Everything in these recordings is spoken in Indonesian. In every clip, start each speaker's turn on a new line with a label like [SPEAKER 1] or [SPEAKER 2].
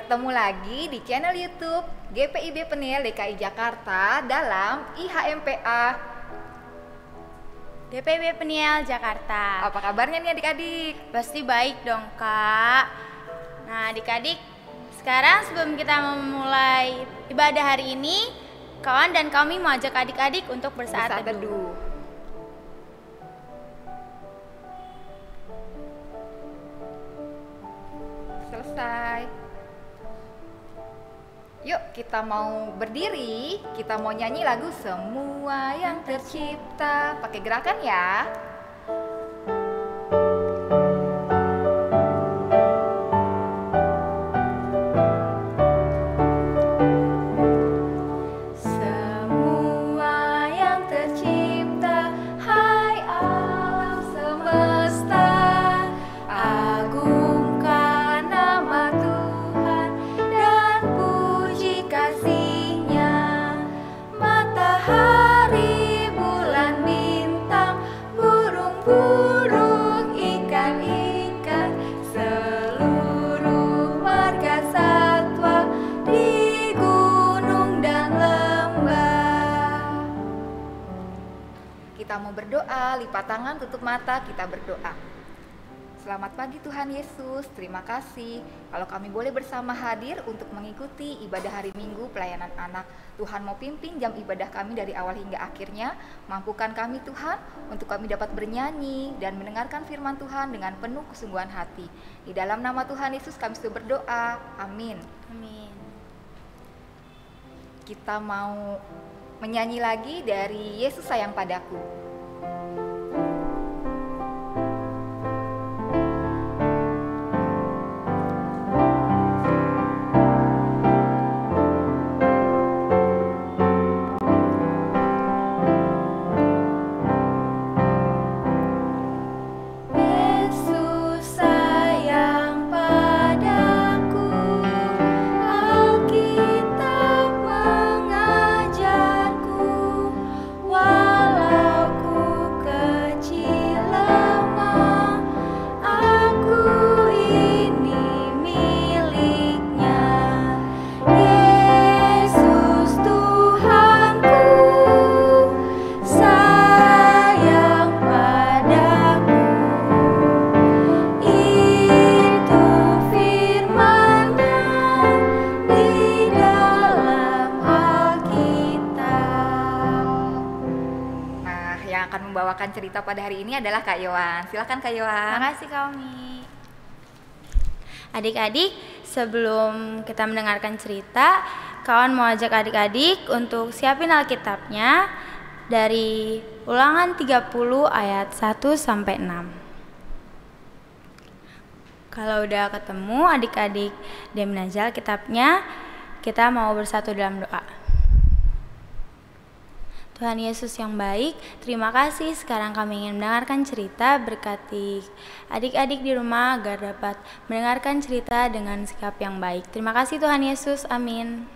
[SPEAKER 1] ketemu lagi di channel YouTube GPIB Peniel DKI Jakarta dalam IHMPA
[SPEAKER 2] GPIB Peniel Jakarta.
[SPEAKER 1] Apa kabarnya nih adik-adik?
[SPEAKER 2] Pasti baik dong Kak. Nah adik-adik, sekarang sebelum kita memulai ibadah hari ini, kawan dan kami mau ajak adik-adik untuk bersaat teduh.
[SPEAKER 1] Selesai. Yuk kita mau berdiri, kita mau nyanyi lagu Semua yang Tercipta. Pakai gerakan ya. Kita mau berdoa, lipat tangan, tutup mata, kita berdoa. Selamat pagi Tuhan Yesus, terima kasih kalau kami boleh bersama hadir untuk mengikuti ibadah hari Minggu pelayanan anak. Tuhan mau pimpin jam ibadah kami dari awal hingga akhirnya. Mampukan kami Tuhan untuk kami dapat bernyanyi dan mendengarkan firman Tuhan dengan penuh kesungguhan hati. Di dalam nama Tuhan Yesus kami sudah berdoa, amin.
[SPEAKER 2] Amin.
[SPEAKER 1] Kita mau menyanyi lagi dari Yesus Sayang Padaku. Membawakan cerita pada hari ini adalah Kak Yohan. Silakan Kak Yohan.
[SPEAKER 2] Makasih Kami. Adik-adik, sebelum kita mendengarkan cerita, kawan mau ajak adik-adik untuk siapin Alkitabnya dari Ulangan 30 ayat 1 sampai 6. Kalau udah ketemu adik-adik diambil aja Alkitabnya, kita mau bersatu dalam doa. Tuhan Yesus yang baik, terima kasih sekarang kami ingin mendengarkan cerita. Berkati adik-adik di rumah agar dapat mendengarkan cerita dengan sikap yang baik. Terima kasih Tuhan Yesus, amin.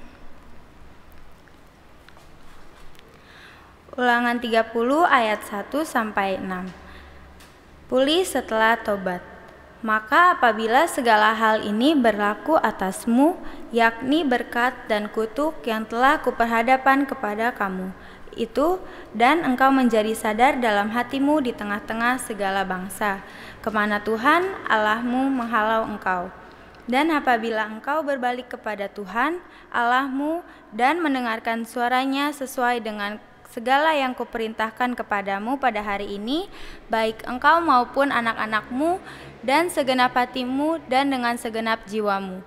[SPEAKER 2] Ulangan 30 ayat 1 sampai 6. Pulih setelah tobat. Maka apabila segala hal ini berlaku atasmu, yakni berkat dan kutuk yang telah kuperhadapkan kepada kamu, itu dan engkau menjadi sadar dalam hatimu di tengah-tengah segala bangsa, kemana Tuhan Allahmu menghalau engkau. Dan apabila engkau berbalik kepada Tuhan Allahmu dan mendengarkan suaranya sesuai dengan segala yang kuperintahkan kepadamu pada hari ini, baik engkau maupun anak-anakmu dan segenap hatimu dan dengan segenap jiwamu,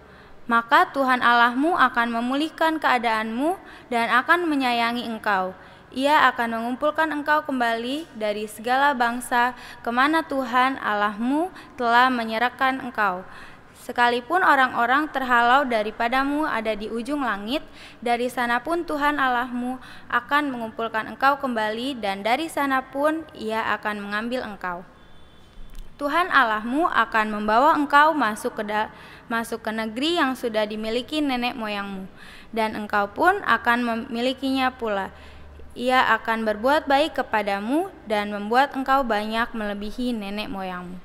[SPEAKER 2] maka Tuhan Allahmu akan memulihkan keadaanmu dan akan menyayangi engkau. Ia akan mengumpulkan engkau kembali dari segala bangsa kemana Tuhan Allahmu telah menyerahkan engkau. Sekalipun orang-orang terhalau daripadamu ada di ujung langit, dari sana pun Tuhan Allahmu akan mengumpulkan engkau kembali, dan dari sana pun Ia akan mengambil engkau. Tuhan Allahmu akan membawa engkau masuk ke negeri yang sudah dimiliki nenek moyangmu, dan engkau pun akan memilikinya pula. Ia akan berbuat baik kepadamu dan membuat engkau banyak melebihi nenek moyangmu.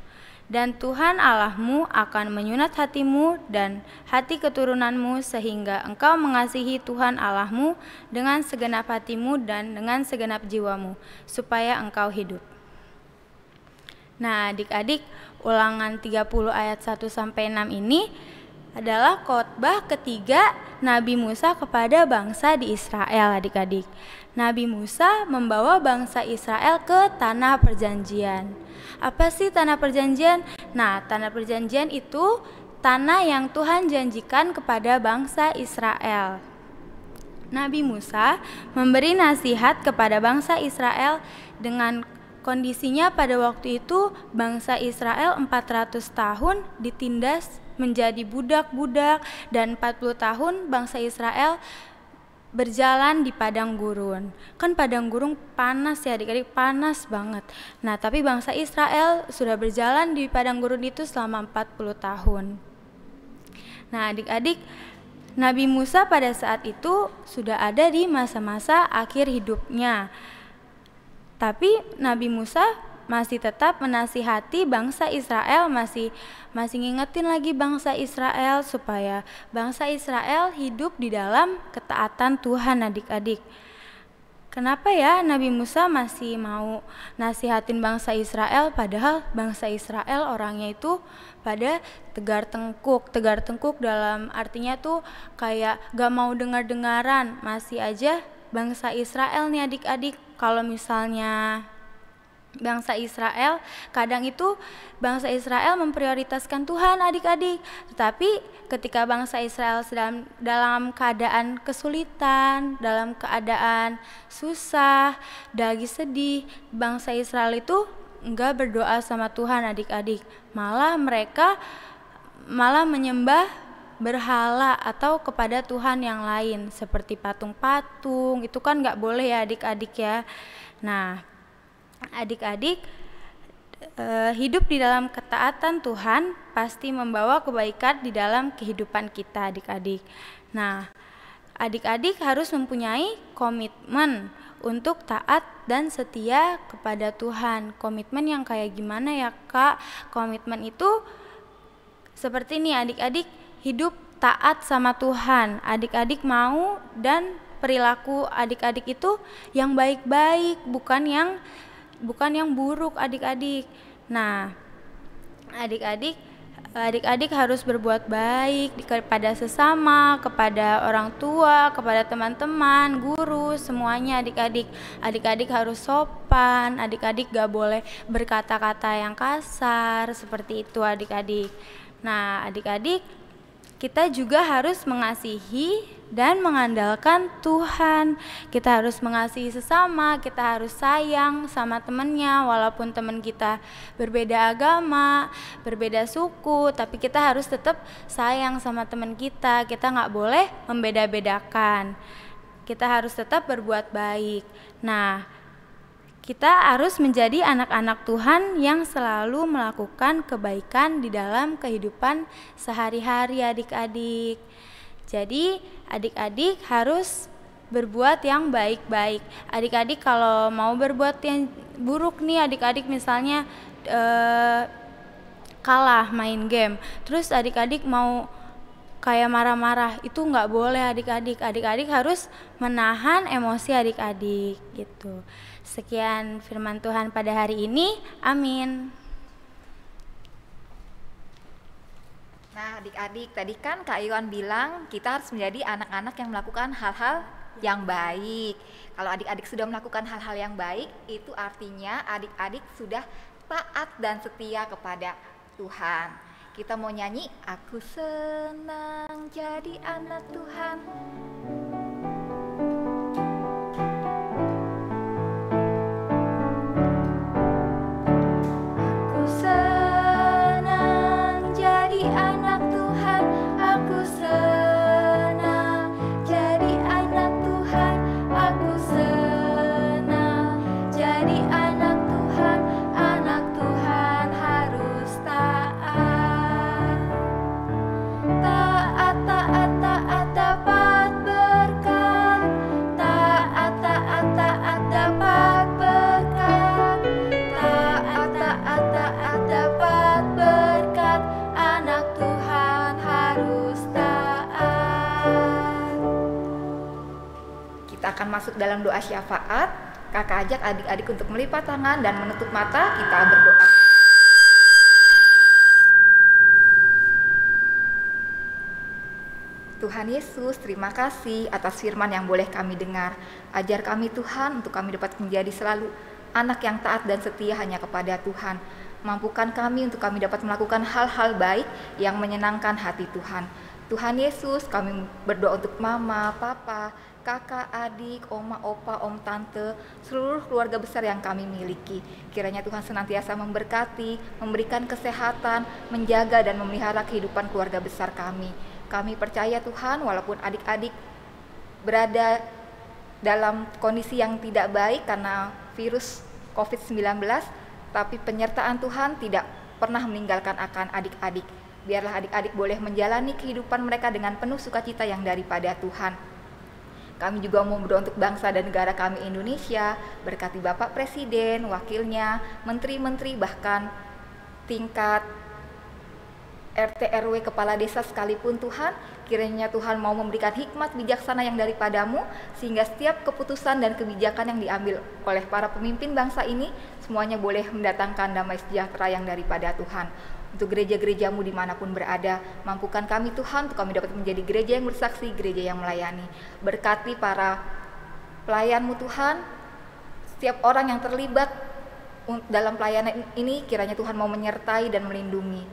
[SPEAKER 2] Dan Tuhan Allahmu akan menyunat hatimu dan hati keturunanmu sehingga engkau mengasihi Tuhan Allahmu dengan segenap hatimu dan dengan segenap jiwamu, supaya engkau hidup. Nah, adik-adik, Ulangan 30 ayat 1-6 ini adalah khotbah ketiga Nabi Musa kepada bangsa di Israel, adik-adik. Nabi Musa membawa bangsa Israel ke tanah perjanjian. Apa sih tanah perjanjian? Nah, tanah perjanjian itu tanah yang Tuhan janjikan kepada bangsa Israel. Nabi Musa memberi nasihat kepada bangsa Israel dengan kondisinya pada waktu itu bangsa Israel 400 tahun ditindas menjadi budak-budak dan 40 tahun bangsa Israel berjalan di padang gurun. Kan padang gurun panas ya adik-adik, panas banget. Nah, tapi bangsa Israel sudah berjalan di padang gurun itu selama 40 tahun. Nah, adik-adik, Nabi Musa pada saat itu sudah ada di masa-masa akhir hidupnya. Tapi Nabi Musa masih tetap menasihati bangsa Israel, masih ngingetin lagi bangsa Israel supaya bangsa Israel hidup di dalam ketaatan Tuhan, adik-adik. Kenapa ya Nabi Musa masih mau nasihatin bangsa Israel, padahal bangsa Israel orangnya itu pada tegar tengkuk dalam artinya tuh kayak gak mau dengar-dengaran. Masih aja bangsa Israel nih adik-adik, kalau misalnya bangsa Israel, kadang itu bangsa Israel memprioritaskan Tuhan adik-adik. Tetapi ketika bangsa Israel sedang dalam keadaan kesulitan, dalam keadaan susah, lagi sedih, bangsa Israel itu enggak berdoa sama Tuhan adik-adik. Mereka malah menyembah berhala atau kepada Tuhan yang lain seperti patung-patung. Itu kan enggak boleh ya adik-adik ya. Nah, adik-adik, hidup di dalam ketaatan Tuhan pasti membawa kebaikan di dalam kehidupan kita adik-adik. Nah, adik-adik harus mempunyai komitmen untuk taat dan setia kepada Tuhan. Komitmen yang kayak gimana ya Kak? Komitmen itu seperti ini adik-adik, hidup taat sama Tuhan. Adik-adik mau dan perilaku adik-adik itu yang baik-baik, bukan yang buruk adik-adik. Nah, adik-adik harus berbuat baik kepada sesama, kepada orang tua, kepada teman-teman, guru, semuanya adik-adik. Adik-adik harus sopan, adik-adik gak boleh berkata-kata yang kasar, seperti itu adik-adik. Nah, adik-adik, kita juga harus mengasihi dan mengandalkan Tuhan. Kita harus mengasihi sesama, kita harus sayang sama temannya, walaupun teman kita berbeda agama, berbeda suku, tapi kita harus tetap sayang sama teman kita. Kita nggak boleh membeda-bedakan. Kita harus tetap berbuat baik. Nah, kita harus menjadi anak-anak Tuhan yang selalu melakukan kebaikan di dalam kehidupan sehari-hari adik-adik. Jadi adik-adik harus berbuat yang baik-baik. Adik-adik kalau mau berbuat yang buruk nih adik-adik, misalnya kalah main game, terus adik-adik mau kayak marah-marah, itu nggak boleh adik-adik. Adik-adik harus menahan emosi adik-adik gitu. Sekian firman Tuhan pada hari ini. Amin.
[SPEAKER 1] Nah, adik-adik, tadi kan Kak Iwan bilang kita harus menjadi anak-anak yang melakukan hal-hal yang baik. Kalau adik-adik sudah melakukan hal-hal yang baik, itu artinya adik-adik sudah taat dan setia kepada Tuhan. Kita mau nyanyi, aku senang jadi anak Tuhan. Aku senang jadi anak Tuhan, aku senang jadi anak Tuhan, aku senang jadi anak Tuhan. Anak Tuhan harus taat, taat, taat, taat, dapat akan masuk dalam doa syafaat. Kakak ajak adik-adik untuk melipat tangan dan menutup mata, kita berdoa. Tuhan Yesus, terima kasih atas firman yang boleh kami dengar. Ajar kami Tuhan untuk kami dapat menjadi selalu anak yang taat dan setia hanya kepada Tuhan. Mampukan kami untuk kami dapat melakukan hal-hal baik yang menyenangkan hati Tuhan. Tuhan Yesus, kami berdoa untuk mama, papa, kakak, adik, oma, opa, om, tante, seluruh keluarga besar yang kami miliki. Kiranya Tuhan senantiasa memberkati, memberikan kesehatan, menjaga dan memelihara kehidupan keluarga besar kami. Kami percaya Tuhan, walaupun adik-adik berada dalam kondisi yang tidak baik karena virus COVID-19, tapi penyertaan Tuhan tidak pernah meninggalkan akan adik-adik. Biarlah adik-adik boleh menjalani kehidupan mereka dengan penuh sukacita yang daripada Tuhan. Kami juga mau berdoa untuk bangsa dan negara kami Indonesia, berkati Bapak Presiden, wakilnya, menteri-menteri, bahkan tingkat RT RW kepala desa sekalipun Tuhan, kiranya Tuhan mau memberikan hikmat bijaksana yang daripadamu, sehingga setiap keputusan dan kebijakan yang diambil oleh para pemimpin bangsa ini semuanya boleh mendatangkan damai sejahtera yang daripada Tuhan. Untuk gereja-gerejamu dimanapun berada, mampukan kami Tuhan untuk kami dapat menjadi gereja yang bersaksi, gereja yang melayani. Berkati para pelayanmu Tuhan, setiap orang yang terlibat dalam pelayanan ini kiranya Tuhan mau menyertai dan melindungi.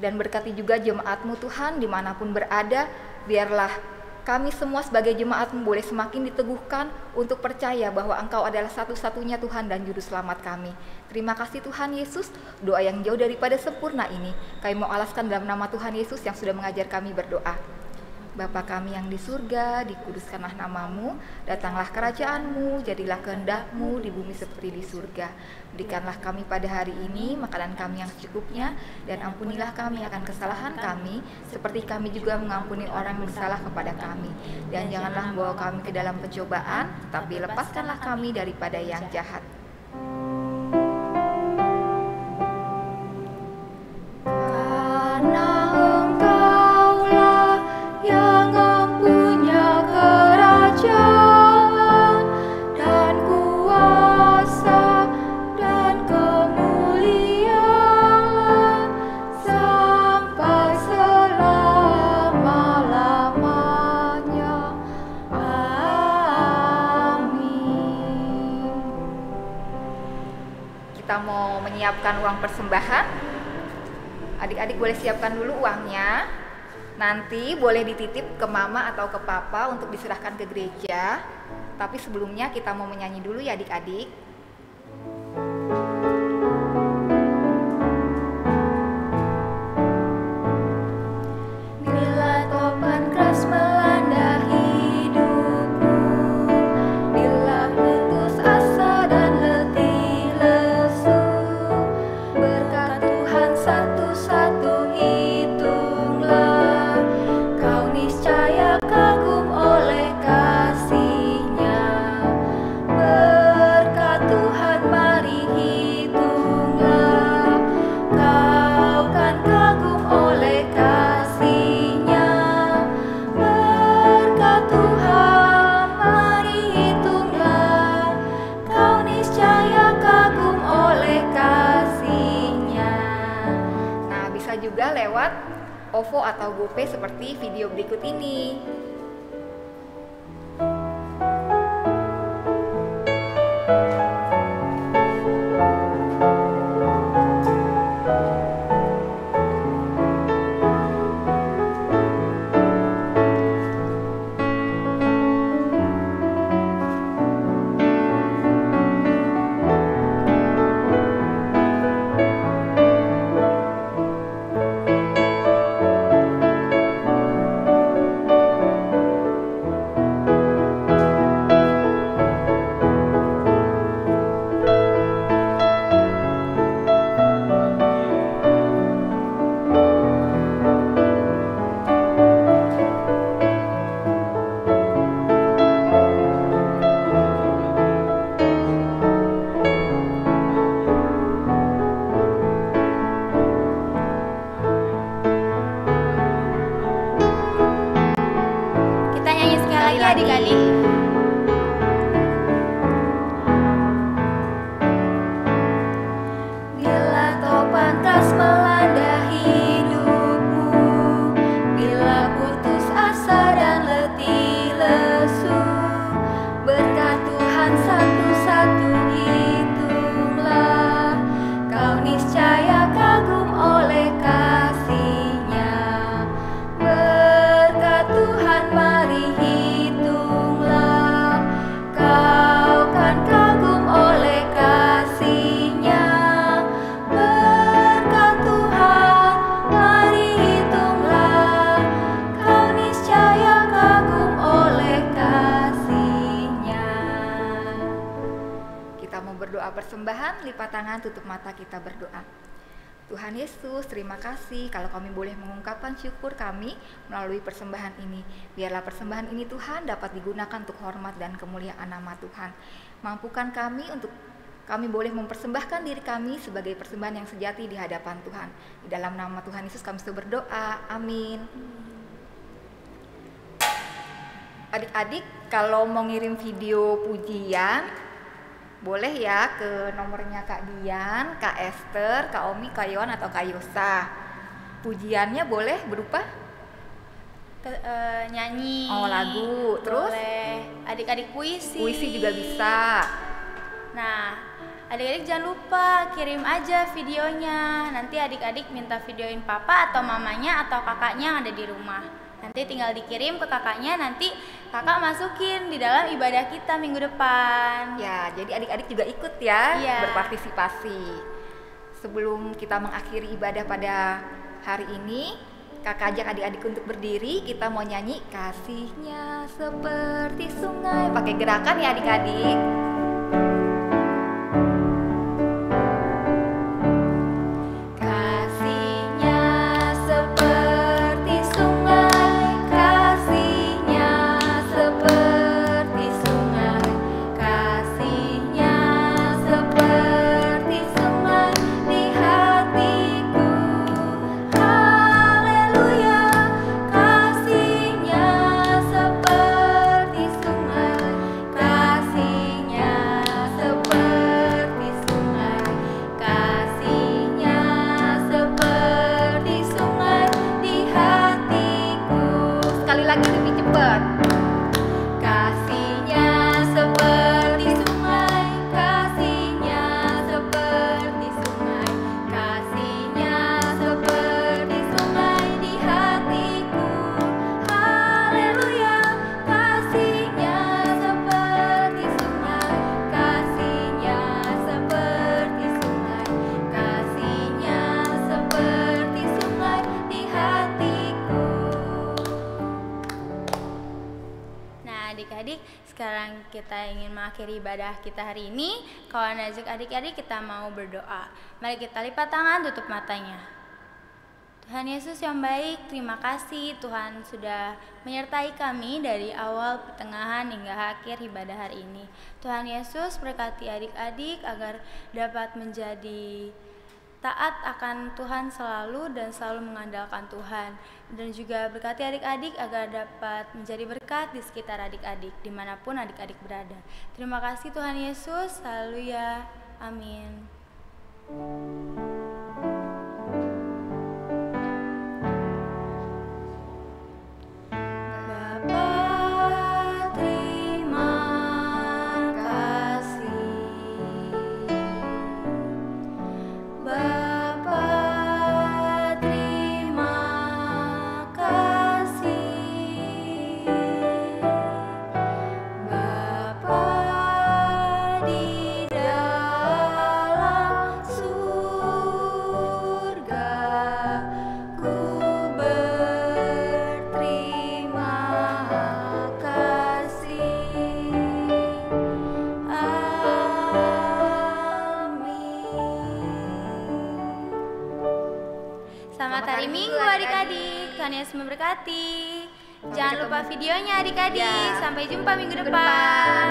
[SPEAKER 1] Dan berkati juga jemaatmu Tuhan dimanapun berada, biarlah kami semua sebagai jemaatmu boleh semakin diteguhkan untuk percaya bahwa Engkau adalah satu-satunya Tuhan dan Juru Selamat kami. Terima kasih Tuhan Yesus, doa yang jauh daripada sempurna ini kami mau alaskan dalam nama Tuhan Yesus yang sudah mengajar kami berdoa. Bapa kami yang di surga, dikuduskanlah namamu, datanglah kerajaanmu, jadilah kehendak-Mu di bumi seperti di surga. Berikanlah kami pada hari ini makanan kami yang secukupnya, dan ampunilah kami akan kesalahan kami, seperti kami juga mengampuni orang yang bersalah kepada kami. Dan janganlah membawa kami ke dalam pencobaan, tetapi lepaskanlah kami daripada yang jahat. Kita mau menyiapkan uang persembahan. Adik-adik boleh siapkan dulu uangnya. Nanti boleh dititip ke mama atau ke papa untuk diserahkan ke gereja. Tapi sebelumnya kita mau menyanyi dulu ya adik-adik.
[SPEAKER 2] Bila topan keras melanda hidupmu, bila putus asa dan letih lesu, berkat Tuhan satu-satu hitunglah, kau niscaya kagum oleh kasih-Nya. Berkat Tuhan mari hitunglah, kau kan kagum oleh kasih-Nya. Berkat Tuhan mari hitunglah, kau niscaya kagum oleh kasih-Nya.
[SPEAKER 1] Nah, bisa juga lewat OVO atau GoPay seperti video berikut ini.
[SPEAKER 2] Kita nyanyi sekali lagi adik-adik. Tuhan, mari hitunglah, kau kan kagum oleh kasih-Nya. Berkat Tuhan, mari hitunglah, kau niscaya kagum oleh kasih-Nya.
[SPEAKER 1] Kita mau berdoa persembahan, lipat tangan, tutup mata, kita berdoa. Tuhan Yesus, terima kasih kalau kami boleh mengungkapkan syukur kami melalui persembahan ini. Biarlah persembahan ini Tuhan dapat digunakan untuk hormat dan kemuliaan nama Tuhan. Mampukan kami untuk kami boleh mempersembahkan diri kami sebagai persembahan yang sejati di hadapan Tuhan. Di dalam nama Tuhan Yesus kami sudah berdoa. Amin. Adik-adik, kalau mau ngirim video pujian, boleh ya ke nomornya Kak Dian, Kak Esther, Kak Omi, Kak Yohan, atau Kak Yosa. Pujiannya boleh berupa
[SPEAKER 2] nyanyi,
[SPEAKER 1] lagu, terus
[SPEAKER 2] boleh adik-adik puisi
[SPEAKER 1] juga bisa.
[SPEAKER 2] Nah, adik-adik jangan lupa kirim aja videonya. Nanti adik-adik minta videoin papa atau mamanya atau kakaknya yang ada di rumah. Nanti tinggal dikirim ke kakaknya, nanti kakak masukin di dalam ibadah kita minggu depan.
[SPEAKER 1] Ya, jadi adik-adik juga ikut ya,
[SPEAKER 2] Iya.
[SPEAKER 1] berpartisipasi. Sebelum kita mengakhiri ibadah pada hari ini, kakak ajak adik-adik untuk berdiri. Kita mau nyanyi Kasih-Nya Seperti Sungai. Pakai gerakan ya adik-adik.
[SPEAKER 2] Kasih-Nya seperti sungai, kasih-Nya seperti sungai, kasih-Nya seperti sungai di hatiku. Haleluya, kasih-Nya seperti sungai, kasih-Nya seperti sungai, kasih-Nya seperti sungai di hatiku.
[SPEAKER 1] Sekali lagi lebih cepat.
[SPEAKER 2] Kasih-Nya seperti sungai, kasih-Nya seperti sungai, kasih-Nya seperti sungai di hatiku. Haleluya, kasih-Nya seperti sungai, kasih-Nya seperti sungai, kasih-Nya seperti sungai di hatiku. Nah, adik-adik, sekarang kita ingin mengakhiri ibadah kita hari ini. Kawan ajak adik-adik kita mau berdoa. Mari kita lipat tangan, tutup matanya. Tuhan Yesus yang baik, terima kasih Tuhan sudah menyertai kami dari awal, pertengahan, hingga akhir ibadah hari ini. Tuhan Yesus berkati adik-adik agar dapat menjadi taat akan Tuhan selalu dan selalu mengandalkan Tuhan. Dan juga berkati adik-adik agar dapat menjadi berkat di sekitar adik-adik dimanapun adik-adik berada. Terima kasih Tuhan Yesus, haleluya, amin. Bapa, terima kasih. Bapa, terima kasih. Bapa di dalam surga, ku berterima kasih. Amin. Selamat hari Minggu adik-adik. Tuhan Yesus memberkati. Jangan lupa videonya adik-adik.
[SPEAKER 1] Ya.
[SPEAKER 2] Sampai jumpa minggu depan.